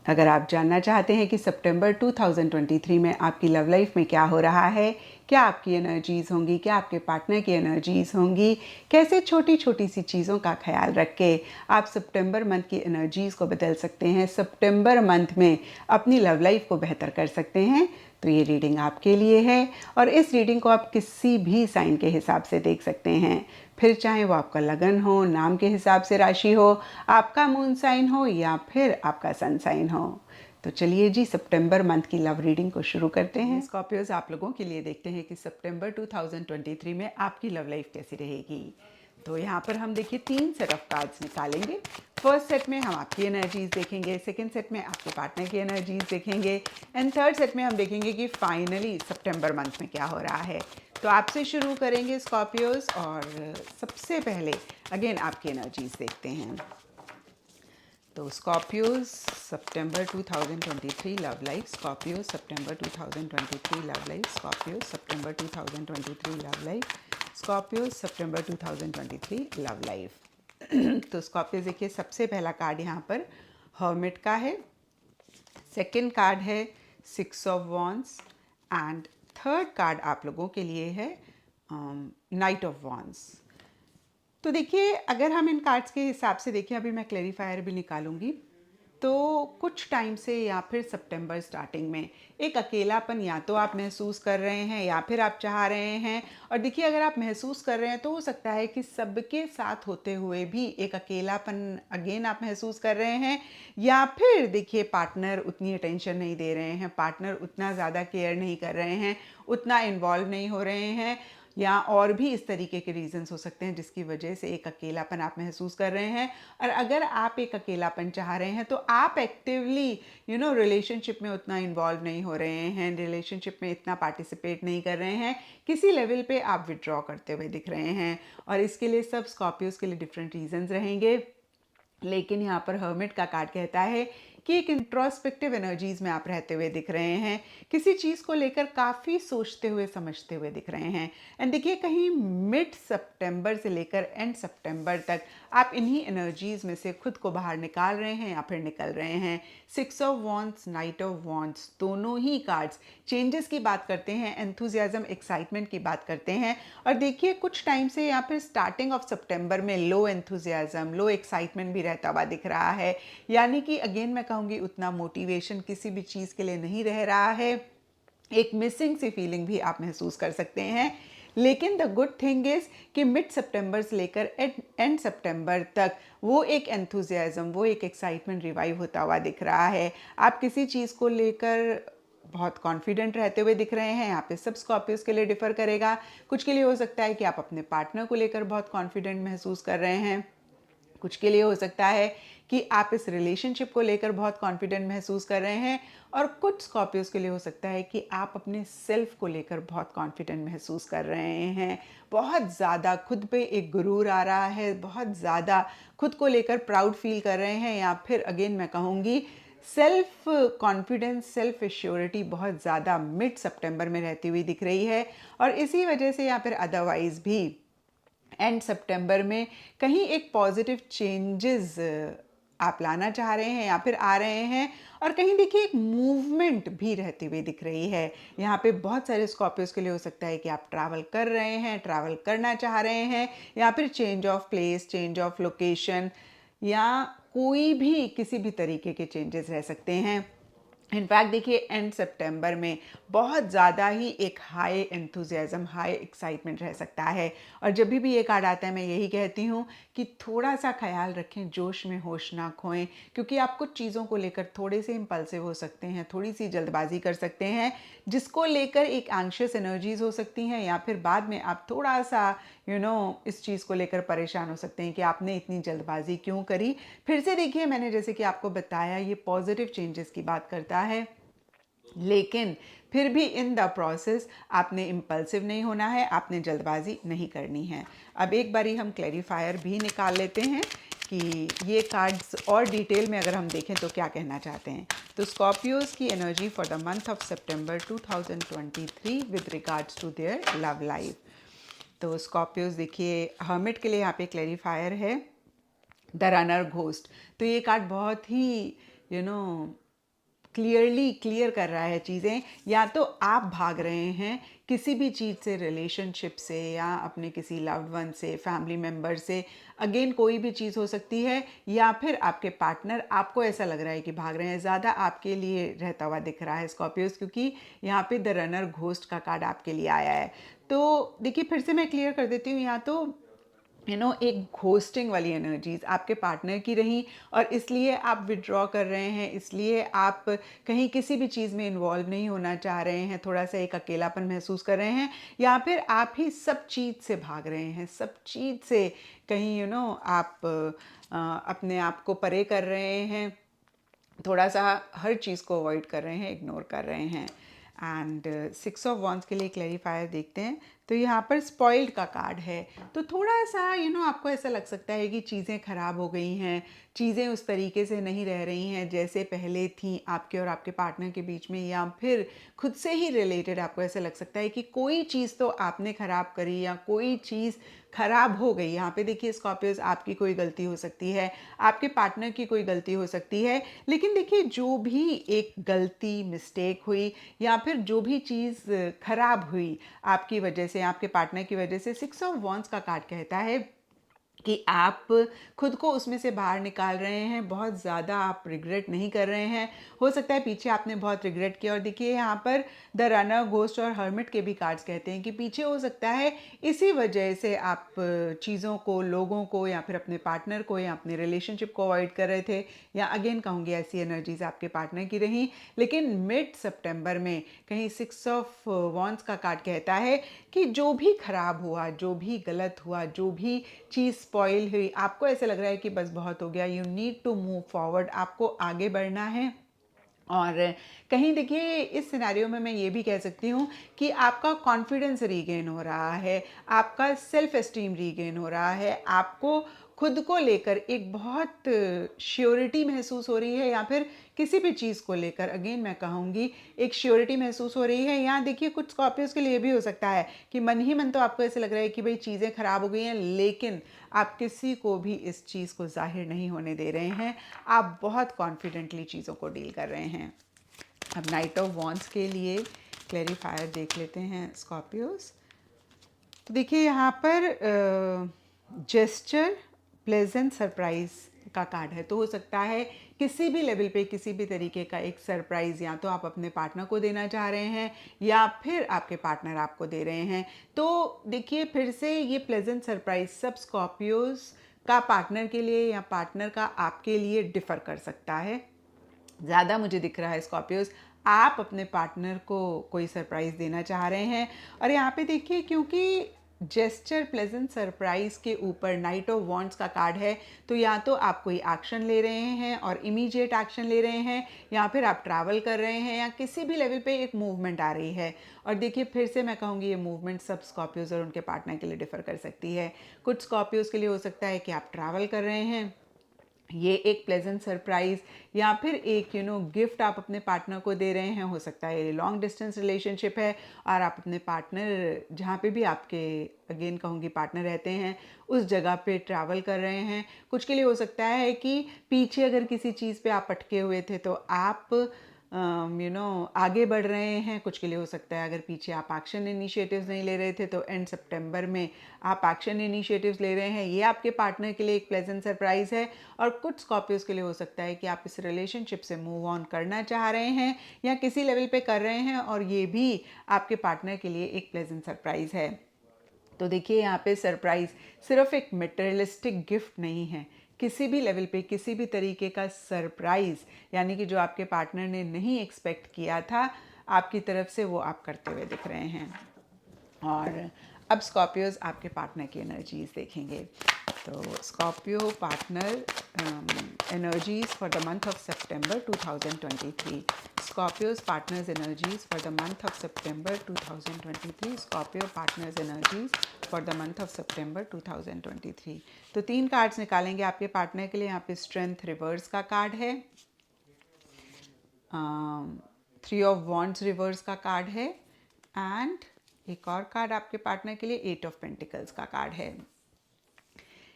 अगर आप जानना चाहते हैं कि सितंबर 2023 में आपकी लव लाइफ में क्या हो रहा है, क्या आपकी एनर्जीज़ होंगी, क्या आपके पार्टनर की एनर्जीज़ होंगी, कैसे छोटी छोटी सी चीज़ों का ख्याल रख के आप सितंबर मंथ की एनर्जीज़ को बदल सकते हैं, सितंबर मंथ में अपनी लव लाइफ को बेहतर कर सकते हैं, तो ये रीडिंग आपके लिए है। और इस रीडिंग को आप किसी भी साइन के हिसाब से देख सकते हैं, फिर चाहे वो आपका लगन हो, नाम के हिसाब से राशि हो, आपका मून साइन हो या फिर आपका सन साइन हो। तो चलिए जी, सितंबर मंथ की लव रीडिंग को शुरू करते हैं। स्कॉर्पियोज, आप लोगों के लिए देखते हैं कि सितंबर 2023 में आपकी लव लाइफ कैसी रहेगी। तो यहाँ पर हम देखिए 3 सेट ऑफ कार्ड्स निकालेंगे। फर्स्ट सेट में हम आपकी एनर्जीज देखेंगे, सेकंड सेट में आपके पार्टनर की एनर्जीज देखेंगे, एंड थर्ड सेट में हम देखेंगे कि फाइनली सितंबर मंथ में क्या हो रहा है। तो आपसे शुरू करेंगे स्कॉर्पियोज, और सबसे पहले अगेन आपकी एनर्जीज देखते हैं। तो स्कॉर्पियोज सितंबर 2023 लव लाइफ, स्कॉर्पियो सितंबर 2023 लव लाइफ, स्कॉर्पियो सितंबर 2023 लव लाइफ, स्कॉर्पियो सितंबर 2023 लव लाइफ। तो स्कॉर्पियो देखिए, सबसे पहला कार्ड यहाँ पर हर्मिट का है, सेकंड कार्ड है 6 of wands, and third card आप लोगों के लिए है नाइट ऑफ वॉन्ड्स। तो देखिए, अगर हम इन कार्ड्स के हिसाब से देखें, अभी मैं क्लेरिफायर भी निकालूंगी, तो कुछ टाइम से या फिर सितंबर स्टार्टिंग में एक अकेलापन या तो आप महसूस कर रहे हैं या फिर आप चाह रहे हैं। और देखिए, अगर आप महसूस कर रहे हैं तो हो सकता है कि सबके साथ होते हुए भी एक अकेलापन अगेन आप महसूस कर रहे हैं, या फिर देखिए पार्टनर उतनी अटेंशन नहीं दे रहे हैं, पार्टनर उतना ज़्यादा केयर नहीं कर रहे हैं, उतना इन्वॉल्व नहीं हो रहे हैं, या और भी इस तरीके के रीजंस हो सकते हैं जिसकी वजह से एक अकेलापन आप महसूस कर रहे हैं। और अगर आप एक अकेलापन चाह रहे हैं तो आप एक्टिवली रिलेशनशिप में उतना इन्वॉल्व नहीं हो रहे हैं, रिलेशनशिप में इतना पार्टिसिपेट नहीं कर रहे हैं, किसी लेवल पे आप विड्रॉ करते हुए दिख रहे हैं। और इसके लिए सब स्कॉर्पियोज के लिए डिफरेंट रीजंस रहेंगे, लेकिन यहाँ पर हर्मिट का कार्ड कहता है कि एक इंट्रोस्पेक्टिव एनर्जीज में आप रहते हुए दिख रहे हैं, किसी चीज़ को लेकर काफ़ी सोचते हुए समझते हुए दिख रहे हैं। एंड देखिए, कहीं मिड सितंबर से लेकर एंड सितंबर तक आप इन्हीं एनर्जीज में से खुद को बाहर निकाल रहे हैं या फिर निकल रहे हैं। 6 of wands, night of wands, दोनों ही कार्ड्स चेंजेस की बात करते हैं, एंथुजियाज्म, एक्साइटमेंट की बात करते हैं। और देखिए, कुछ टाइम से या फिर स्टार्टिंग ऑफ सितंबर में लो एंथुजियाज्म, लो एक्साइटमेंट भी रहता हुआ दिख रहा है, यानी कि अगेन मैं कहूँगी उतना मोटिवेशन किसी भी चीज़ के लिए नहीं रह रहा है, एक मिसिंग सी फीलिंग भी आप महसूस कर सकते हैं। लेकिन द गुड थिंग इज़ कि मिड सितंबर से लेकर एंड सितंबर तक वो एक एंथुजियाज्म, वो एक एक्साइटमेंट रिवाइव होता हुआ दिख रहा है। आप किसी चीज़ को लेकर बहुत कॉन्फिडेंट रहते हुए दिख रहे हैं। यहाँ पे सब स्कॉर्पियोज के लिए डिफर करेगा। कुछ के लिए हो सकता है कि आप अपने पार्टनर को लेकर बहुत कॉन्फिडेंट महसूस कर रहे हैं, कुछ के लिए हो सकता है कि आप इस रिलेशनशिप को लेकर बहुत कॉन्फिडेंट महसूस कर रहे हैं, और कुछ स्कॉर्पियोज के लिए हो सकता है कि आप अपने सेल्फ को लेकर बहुत कॉन्फिडेंट महसूस कर रहे हैं। बहुत ज़्यादा खुद पे एक गुरूर आ रहा है, बहुत ज़्यादा खुद को लेकर प्राउड फील कर रहे हैं, या फिर अगेन मैं कहूँगी सेल्फ कॉन्फिडेंस, सेल्फ एश्योरिटी बहुत ज़्यादा मिड सितंबर में रहती हुई दिख रही है। और इसी वजह से या फिर अदरवाइज भी एंड सितंबर में कहीं एक पॉजिटिव चेंजेस आप लाना चाह रहे हैं या फिर आ रहे हैं। और कहीं देखिए, एक मूवमेंट भी रहती हुई दिख रही है। यहाँ पे बहुत सारे स्कॉर्पियोज के लिए हो सकता है कि आप ट्रैवल कर रहे हैं, ट्रैवल करना चाह रहे हैं, या फिर change of place, change of location, या कोई भी किसी भी तरीके के चेंजेस रह सकते हैं। इनफैक्ट देखिए, एंड सितंबर में बहुत ज़्यादा ही एक हाई एंथुजियाज्म, हाई एक्साइटमेंट रह सकता है। और जब भी ये कार्ड आता है मैं यही कहती हूँ कि थोड़ा सा ख्याल रखें, जोश में होश ना खोएं, क्योंकि आप कुछ चीज़ों को लेकर थोड़े से इम्पल्सिव हो सकते हैं, थोड़ी सी जल्दबाजी कर सकते हैं, जिसको लेकर एक एंग्शियस एनर्जीज हो सकती हैं, या फिर बाद में आप थोड़ा सा इस चीज़ को लेकर परेशान हो सकते हैं कि आपने इतनी जल्दबाजी क्यों करी। फिर से देखिए, मैंने जैसे कि आपको बताया, ये पॉजिटिव चेंजेस की बात करता है, लेकिन फिर भी इन द प्रोसेस आपने इम्पल्सिव नहीं होना है, आपने जल्दबाजी नहीं करनी है। अब एक बारी हम क्लैरिफायर भी निकाल लेते हैं कि ये कार्ड्स और डिटेल में अगर हम देखें तो क्या कहना चाहते हैं। तो स्कॉर्पियोज की energy for the month of September 2023 with regards to their love life. तो स्कॉर्पियोज देखिए, हर्मिट के लिए यहाँ पे क्लैरिफायर है द रनर घोस्ट। तो ये कार्ड बहुत ही क्लियर कर रहा है चीज़ें, या तो आप भाग रहे हैं किसी भी चीज़ से, रिलेशनशिप से या अपने किसी लव्ड वन से, फैमिली मेम्बर से, अगेन कोई भी चीज़ हो सकती है, या फिर आपके पार्टनर आपको ऐसा लग रहा है कि भाग रहे हैं, ज़्यादा आपके लिए रहता हुआ दिख रहा है स्कॉर्पियोस, क्योंकि यहाँ पे द रनर घोस्ट का कार्ड आपके लिए आया है। तो देखिए फिर से मैं क्लियर कर देती हूँ, यहाँ तो एक घोस्टिंग वाली एनर्जीज आपके पार्टनर की रही और इसलिए आप विड्रॉ कर रहे हैं, इसलिए आप कहीं किसी भी चीज़ में इन्वॉल्व नहीं होना चाह रहे हैं, थोड़ा सा एक अकेलापन महसूस कर रहे हैं, या फिर आप ही सब चीज़ से भाग रहे हैं, सब चीज़ से कहीं आप अपने आप को परे कर रहे हैं, थोड़ा सा हर चीज़ को अवॉइड कर रहे हैं, इग्नोर कर रहे हैं। एंड 6 ऑफ वॉन्ड्स के लिए क्लैरिफायर देखते हैं, तो यहाँ पर स्पॉइल्ड का कार्ड है, तो थोड़ा सा आपको ऐसा लग सकता है कि चीज़ें ख़राब हो गई हैं, चीज़ें उस तरीके से नहीं रह रही हैं जैसे पहले थी आपके और आपके पार्टनर के बीच में, या फिर खुद से ही रिलेटेड आपको ऐसा लग सकता है कि कोई चीज़ तो आपने ख़राब करी या कोई चीज़ ख़राब हो गई। यहाँ पे देखिए स्कॉर्पियोस, आपकी कोई गलती हो सकती है, आपके पार्टनर की कोई गलती हो सकती है, लेकिन देखिए जो भी एक गलती, मिस्टेक हुई या फिर जो भी चीज़ ख़राब हुई आपकी वजह से, आपके पार्टनर की वजह से, 6 ऑफ वॉन्ड्स का कार्ड कहता है कि आप खुद को उसमें से बाहर निकाल रहे हैं, बहुत ज़्यादा आप रिग्रेट नहीं कर रहे हैं। हो सकता है पीछे आपने बहुत रिग्रेट किया, और देखिए यहाँ पर द रनर, घोस्ट और हर्मिट के भी कार्ड्स कहते हैं कि पीछे हो सकता है इसी वजह से आप चीज़ों को, लोगों को या फिर अपने पार्टनर को या अपने रिलेशनशिप को अवॉइड कर रहे थे, या अगेन कहूँगी ऐसी एनर्जीज आपके पार्टनर की रही। लेकिन मिड सितंबर में कहीं 6 ऑफ वॉन्ड्स का कार्ड कहता है कि जो भी खराब हुआ, जो भी गलत हुआ, जो भी चीज़ स्पॉइल हुई, आपको ऐसा लग रहा है कि बस बहुत हो गया, you need to move forward, आपको आगे बढ़ना है। और कहीं देखिए इस सिनेरियो में मैं ये भी कह सकती हूँ कि आपका कॉन्फिडेंस रीगेन हो रहा है, आपका सेल्फ एस्टीम रीगेन हो रहा है, आपको खुद को लेकर एक बहुत श्योरिटी महसूस हो रही है, या फिर किसी भी चीज़ को लेकर अगेन मैं कहूँगी एक श्योरिटी महसूस हो रही है। यहाँ देखिए कुछ स्कॉर्पियोज के लिए भी हो सकता है कि मन ही मन तो आपको ऐसे लग रहा है कि भाई चीज़ें ख़राब हो गई हैं, लेकिन आप किसी को भी इस चीज़ को जाहिर नहीं होने दे रहे हैं, आप बहुत कॉन्फिडेंटली चीज़ों को डील कर रहे हैं। अब नाइट ऑफ वॉन्ड्स के लिए क्लैरिफायर देख लेते हैं स्कॉर्पियोज। तो देखिए यहाँ पर जेस्चर, प्लेजेंट सरप्राइज का कार्ड है, तो हो सकता है किसी भी लेवल पे किसी भी तरीके का एक सरप्राइज़ या तो आप अपने पार्टनर को देना चाह रहे हैं या फिर आपके पार्टनर आपको दे रहे हैं। तो देखिए फिर से ये प्लेजेंट सरप्राइज सब स्कॉर्पियोज का पार्टनर के लिए या पार्टनर का आपके लिए डिफ़र कर सकता है। ज़्यादा मुझे दिख रहा है स्कॉर्पियोज आप अपने पार्टनर को कोई सरप्राइज़ देना चाह रहे हैं, और यहाँ पे देखिए क्योंकि जेस्चर, प्लेजेंट सरप्राइज के ऊपर नाइट ऑफ वॉन्ड्स का कार्ड है, तो या तो आप कोई एक्शन ले रहे हैं और इमीडिएट एक्शन ले रहे हैं, या फिर आप ट्रैवल कर रहे हैं, या किसी भी लेवल पे एक मूवमेंट आ रही है। और देखिए फिर से मैं कहूँगी ये मूवमेंट सब स्कॉर्पियोज और उनके पार्टनर के लिए डिफर कर सकती है। कुछ स्कॉर्पियोज के लिए हो सकता है कि आप ट्रैवल कर रहे हैं, ये एक प्लेजेंट सरप्राइज या फिर एक गिफ्ट आप अपने पार्टनर को दे रहे हैं। हो सकता है ये लॉन्ग डिस्टेंस रिलेशनशिप है और आप अपने पार्टनर, जहाँ पे भी आपके अगेन कहूँगी पार्टनर रहते हैं, उस जगह पे ट्रैवल कर रहे हैं। कुछ के लिए हो सकता है कि पीछे अगर किसी चीज़ पे आप अटके हुए थे तो आप आगे बढ़ रहे हैं। कुछ के लिए हो सकता है अगर पीछे आप एक्शन इनिशिएटिव्स नहीं ले रहे थे तो एंड सितंबर में आप एक्शन इनिशिएटिव्स ले रहे हैं, ये आपके पार्टनर के लिए एक प्लेजेंट सरप्राइज है। और कुछ स्कॉर्पियोज के लिए हो सकता है कि आप इस रिलेशनशिप से मूव ऑन करना चाह रहे हैं या किसी लेवल पे कर रहे हैं, और ये भी आपके पार्टनर के लिए एक प्लेजेंट सरप्राइज है। तो देखिए यहाँ पे सरप्राइज सिर्फ एक मटेरियलिस्टिक गिफ्ट नहीं है, किसी भी लेवल पे किसी भी तरीके का सरप्राइज, यानी कि जो आपके पार्टनर ने नहीं एक्सपेक्ट किया था आपकी तरफ से, वो आप करते हुए दिख रहे हैं। और अब स्कॉर्पियोज आपके पार्टनर की एनर्जीज देखेंगे। तो Scorpio partner energies for the month of September 2023। Scorpio's partners energies for the month of September 2023. Scorpio partners energies for the month of September 2023. तो 3 कार्ड्स निकालेंगे आपके पार्टनर के लिए। यहाँ पे स्ट्रेंथ रिवर्स का कार्ड है, 3 ऑफ वॉन्ड्स रिवर्स का कार्ड है, एंड एक और कार्ड आपके पार्टनर के लिए 8 ऑफ पेंटिकल्स का कार्ड है।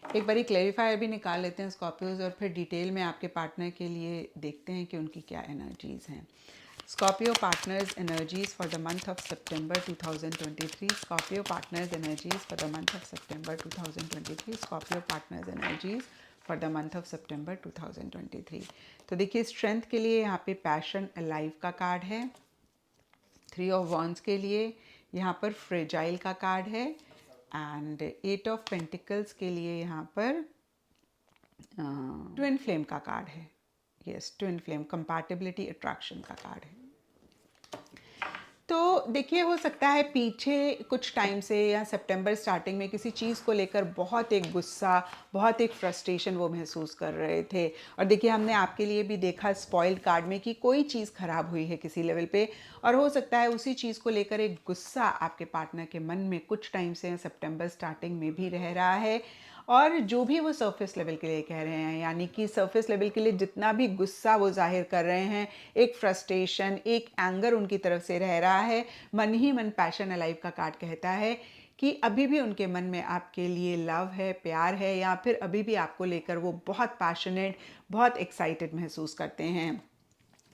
एक बारी क्लेरिफायर भी निकाल लेते हैं स्कॉर्पियोज और फिर डिटेल में आपके पार्टनर के लिए देखते हैं कि उनकी क्या एनर्जीज हैं। Scorpio partners energies for the month of September 2023। Scorpio partners energies for the month of September 2023। Scorpio partners energies for the month of सितंबर 2023। तो देखिए स्ट्रेंथ के लिए यहाँ पे पैशन अलाइव का कार्ड है। 3 ऑफ वॉन्ड्स के लिए यहाँ पर फ्रेजाइल का कार्ड है एंड 8 ऑफ पेंटिकल्स के लिए यहाँ पर ट्विन फ्लेम का कार्ड है। Yes, twin flame compatibility attraction का कार्ड है। तो देखिए हो सकता है पीछे कुछ टाइम से या सितंबर स्टार्टिंग में किसी चीज़ को लेकर बहुत एक गुस्सा, बहुत एक फ्रस्ट्रेशन वो महसूस कर रहे थे। और देखिए हमने आपके लिए भी देखा स्पॉइल्ड कार्ड में कि कोई चीज़ ख़राब हुई है किसी लेवल पे, और हो सकता है उसी चीज़ को लेकर एक गुस्सा आपके पार्टनर के मन में कुछ टाइम से सितंबर स्टार्टिंग में भी रह रहा है। और जो भी वो सरफेस लेवल के लिए कह रहे हैं, यानी कि सरफेस लेवल के लिए जितना भी गुस्सा वो जाहिर कर रहे हैं, एक फ्रस्ट्रेशन, एक एंगर उनकी तरफ से रह रहा है, मन ही मन पैशन अलाइव का कार्ड कहता है कि अभी भी उनके मन में आपके लिए लव है, प्यार है, या फिर अभी भी आपको लेकर वो बहुत पैशनेट, बहुत एक्साइटेड महसूस करते हैं।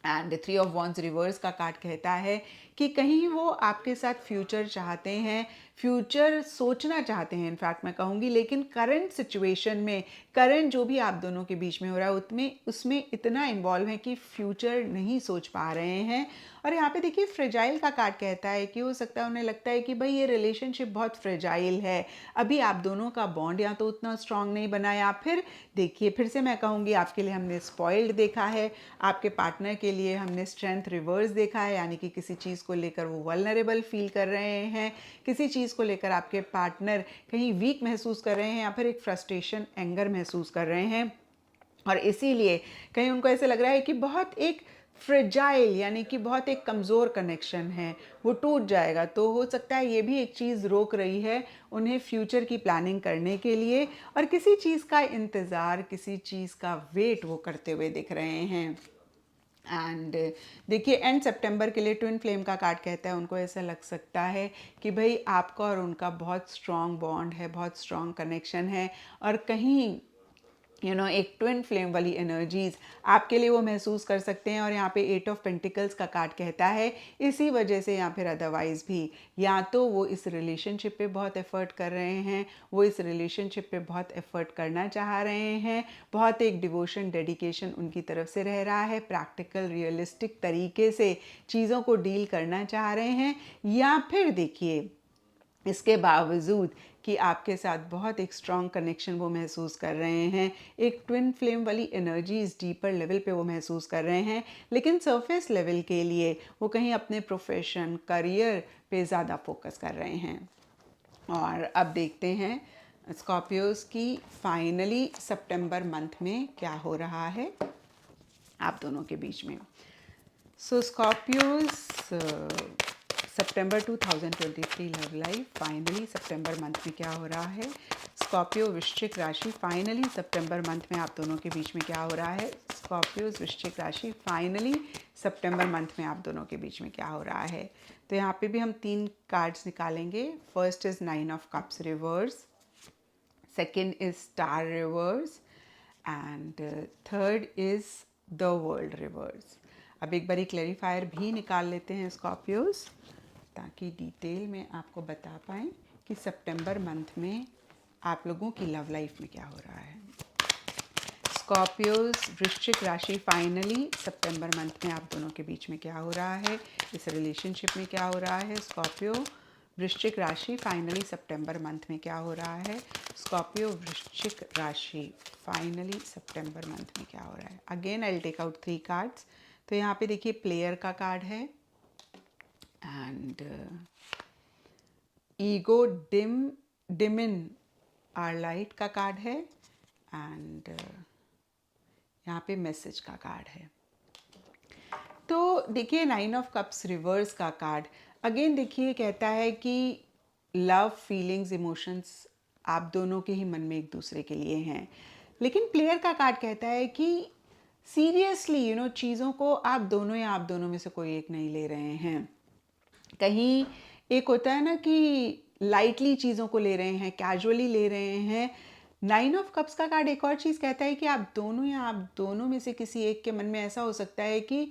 एंड 3 ऑफ वॉन्ड्स रिवर्स का कार्ड कहता है कि कहीं वो आपके साथ फ्यूचर चाहते हैं, फ्यूचर सोचना चाहते हैं इनफैक्ट मैं कहूँगी, लेकिन करंट सिचुएशन में, करंट जो भी आप दोनों के बीच में हो रहा है उसमें इतना इन्वॉल्व है कि फ्यूचर नहीं सोच पा रहे हैं। और यहाँ पे देखिए फ्रेजाइल का कार्ड कहता है कि हो सकता है उन्हें लगता है कि भाई ये रिलेशनशिप बहुत फ्रेजाइल है, अभी आप दोनों का बॉन्ड या तो उतना स्ट्रांग नहीं बना, या फिर देखिए फिर से मैं कहूँगी आपके लिए हमने स्पॉइल्ड देखा है, आपके पार्टनर के लिए हमने स्ट्रेंथ रिवर्स देखा है, यानी कि किसी चीज़ को लेकर वो वल्नरेबल फील कर रहे हैं, किसी चीज़ को लेकर आपके पार्टनर कहीं वीक महसूस कर रहे हैं, या फिर एक फ्रस्ट्रेशन, एंगर महसूस कर रहे हैं। और इसीलिए कहीं उनको ऐसे लग रहा है कि बहुत एक फ्रेजाइल, यानी कि बहुत एक कमज़ोर कनेक्शन है, वो टूट जाएगा। तो हो सकता है ये भी एक चीज़ रोक रही है उन्हें फ्यूचर की प्लानिंग करने के लिए, और किसी चीज़ का इंतज़ार, किसी चीज़ का वेट वो करते हुए दिख रहे हैं। एंड देखिए एंड सितंबर के लिए ट्विन फ्लेम का कार्ड कहता है उनको ऐसा लग सकता है कि भाई आपका और उनका बहुत स्ट्रॉन्ग बॉन्ड है, बहुत स्ट्रॉन्ग कनेक्शन है, और कहीं एक ट्विन फ्लेम वाली एनर्जीज आपके लिए वो महसूस कर सकते हैं। और यहाँ पे 8 ऑफ पेंटिकल्स का कार्ड कहता है इसी वजह से, या फिर अदरवाइज भी, या तो वो इस रिलेशनशिप पे बहुत एफर्ट कर रहे हैं, वो इस रिलेशनशिप पे बहुत एफर्ट करना चाह रहे हैं, बहुत एक डिवोशन, डेडिकेशन उनकी तरफ से रह रहा है, प्रैक्टिकल रियलिस्टिक तरीके से चीज़ों को डील करना चाह रहे हैं, या फिर देखिए इसके बावजूद कि आपके साथ बहुत एक स्ट्रॉन्ग कनेक्शन वो महसूस कर रहे हैं, एक ट्विन फ्लेम वाली एनर्जीज डीपर लेवल पे वो महसूस कर रहे हैं, लेकिन सरफेस लेवल के लिए वो कहीं अपने प्रोफेशन, करियर पे ज़्यादा फोकस कर रहे हैं। और अब देखते हैं स्कॉर्पियोज की फाइनली सितंबर मंथ में क्या हो रहा है आप दोनों के बीच में। सो स्कॉर्पियोज सितंबर 2023 लव लाइफ फाइनली सितंबर मंथ में क्या हो रहा है। स्कॉर्पियो वृश्चिक राशि फाइनली सितंबर मंथ में आप दोनों के बीच में क्या हो रहा है। स्कॉर्पियोज वृश्चिक राशि फाइनली सितंबर मंथ में आप दोनों के बीच में क्या हो रहा है। तो यहाँ पे भी हम 3 कार्ड्स निकालेंगे। First is 9 of cups reverse, second is star reverse, and third is the world reverse. अब एक बारी क्लैरिफायर भी निकाल लेते हैं स्कॉर्पियोज, ताकि डिटेल में आपको बता पाएँ कि सितंबर मंथ में आप लोगों की लव लाइफ में क्या हो रहा है। स्कॉर्पियोज वृश्चिक राशि फाइनली सितंबर मंथ में आप दोनों के बीच में क्या हो रहा है, इस रिलेशनशिप में क्या हो रहा है। स्कॉर्पियो वृश्चिक राशि फाइनली सितंबर मंथ में क्या हो रहा है। स्कॉर्पियो वृश्चिक राशि फाइनली सितंबर मंथ में क्या हो रहा है। Again I will take out 3 cards. तो यहाँ पे देखिए प्लेयर का कार्ड है, एंड ईगो डिमिन आर लाइट का कार्ड है, एंड यहाँ पे मैसेज का कार्ड है। तो देखिए 9 ऑफ कप्स रिवर्स का कार्ड अगेन देखिए कहता है कि लव, फीलिंग्स, इमोशंस आप दोनों के ही मन में एक दूसरे के लिए हैं, लेकिन प्लेयर का कार्ड कहता है कि सीरियसली चीज़ों को आप दोनों या आप दोनों में से कोई एक नहीं ले रहे हैं। कहीं एक होता है ना कि लाइटली चीज़ों को ले रहे हैं, कैजुअली ले रहे हैं, नाइन ऑफ कप्स का कार्ड एक और चीज़ कहता है कि आप दोनों या आप दोनों में से किसी एक के मन में ऐसा हो सकता है कि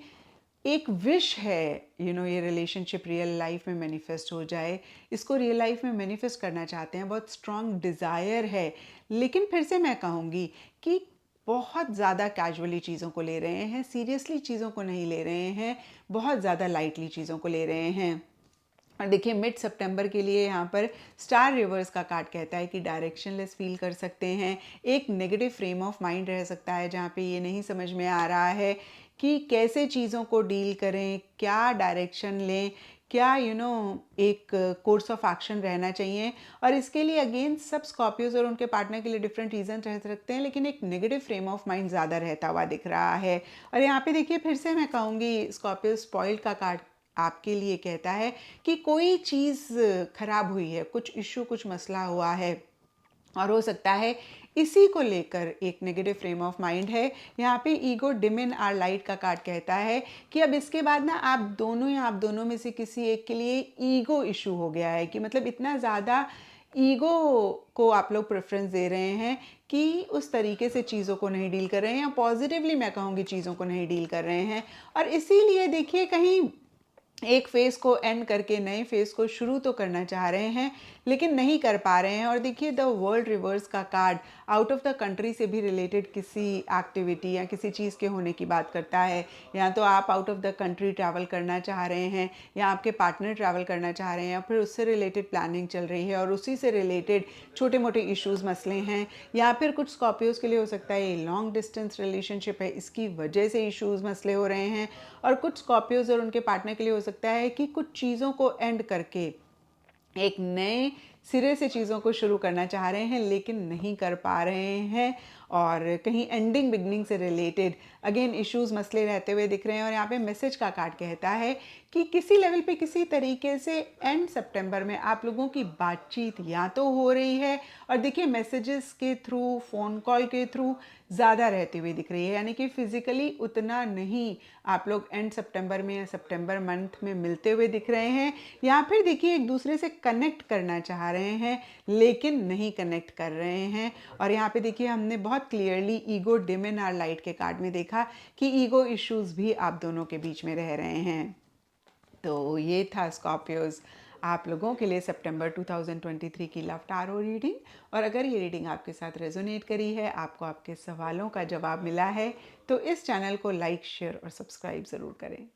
एक विश है ये रिलेशनशिप रियल लाइफ में मैनिफेस्ट हो जाए, इसको रियल लाइफ में मैनिफेस्ट करना चाहते हैं, बहुत स्ट्रॉन्ग डिज़ायर है। लेकिन फिर से मैं कहूँगी कि बहुत ज़्यादा कैजुअली चीज़ों को ले रहे हैं, सीरियसली चीज़ों को नहीं ले रहे हैं, बहुत ज़्यादा लाइटली चीज़ों को ले रहे हैं। और देखिए मिड सितंबर के लिए यहाँ पर स्टार रिवर्स का कार्ड कहता है कि डायरेक्शनलेस फील कर सकते हैं, एक नेगेटिव फ्रेम ऑफ माइंड रह सकता है जहाँ पे ये नहीं समझ में आ रहा है कि कैसे चीज़ों को डील करें, क्या डायरेक्शन लें, क्या एक कोर्स ऑफ एक्शन रहना चाहिए। और इसके लिए अगेन सब स्कॉर्पियोज और उनके पार्टनर के लिए डिफरेंट रीजन रह सकते हैं, लेकिन एक नेगेटिव फ्रेम ऑफ माइंड ज़्यादा रहता हुआ दिख रहा है। और यहाँ पे देखिए फिर से मैं कहूँगी स्कॉर्पियो स्पॉइल्ड का कार्ड आपके लिए कहता है कि कोई चीज़ खराब हुई है, कुछ इशू कुछ मसला हुआ है और हो सकता है इसी को लेकर एक नेगेटिव फ्रेम ऑफ माइंड है। यहाँ पे ईगो डिमिन आर लाइट का कार्ड कहता है कि अब इसके बाद ना आप दोनों या आप दोनों में से किसी एक के लिए ईगो इशू हो गया है कि मतलब इतना ज़्यादा ईगो को आप लोग प्रेफरेंस दे रहे हैं कि उस तरीके से चीज़ों को नहीं डील कर रहे हैं, या पॉजिटिवली मैं कहूँगी चीज़ों को नहीं डील कर रहे हैं। और इसीलिए देखिए कहीं एक फेज़ को एंड करके नए फेज़ को शुरू तो करना चाह रहे हैं लेकिन नहीं कर पा रहे हैं। और देखिए द वर्ल्ड रिवर्स का card out of the country से भी रिलेटेड किसी एक्टिविटी या किसी चीज़ के होने की बात करता है। या तो आप out of the country travel करना चाह रहे हैं, या आपके पार्टनर ट्रैवल करना चाह रहे हैं, या फिर उससे रिलेटेड प्लानिंग चल रही है और उसी से रिलेटेड छोटे मोटे इश्यूज़ मसले हैं। या फिर कुछ स्कॉर्पियोज़ के लिए हो सकता है ये लॉन्ग डिस्टेंस रिलेशनशिप है, इसकी वजह से इश्यूज़ मसले हो रहे हैं। और कुछ स्कॉर्पियोज़ और उनके पार्टनर के लिए हो सकता है कि कुछ चीज़ों को एंड करके एक नए सिरे से चीज़ों को शुरू करना चाह रहे हैं लेकिन नहीं कर पा रहे हैं। और कहीं एंडिंग बिगनिंग से रिलेटेड अगेन इश्यूज मसले रहते हुए दिख रहे हैं। और यहाँ पे मैसेज का कार्ड कहता है कि किसी लेवल पे किसी तरीके से एंड सितंबर में आप लोगों की बातचीत या तो हो रही है, और देखिए मैसेजेस के थ्रू, फ़ोन कॉल के थ्रू ज़्यादा रहती हुई दिख रही है, यानी कि फिजिकली उतना नहीं आप लोग एंड सितंबर में या सितंबर मंथ में मिलते हुए दिख रहे हैं। या फिर देखिए एक दूसरे से कनेक्ट करना चाह रहे हैं लेकिन नहीं कनेक्ट कर रहे हैं। और यहाँ पे देखिए हमने बहुत clearly ego dim in are light के कार्ड में देखा कि ईगो इश्यूज भी आप दोनों के बीच में रह रहे हैं। तो ये था स्कॉर्पियोज आप लोगों के लिए सितंबर 2023 की लव टारो रीडिंग। और अगर ये रीडिंग आपके साथ रेजोनेट करी है, आपको आपके सवालों का जवाब मिला है, तो इस चैनल को लाइक, शेयर और सब्सक्राइब ज़रूर करें।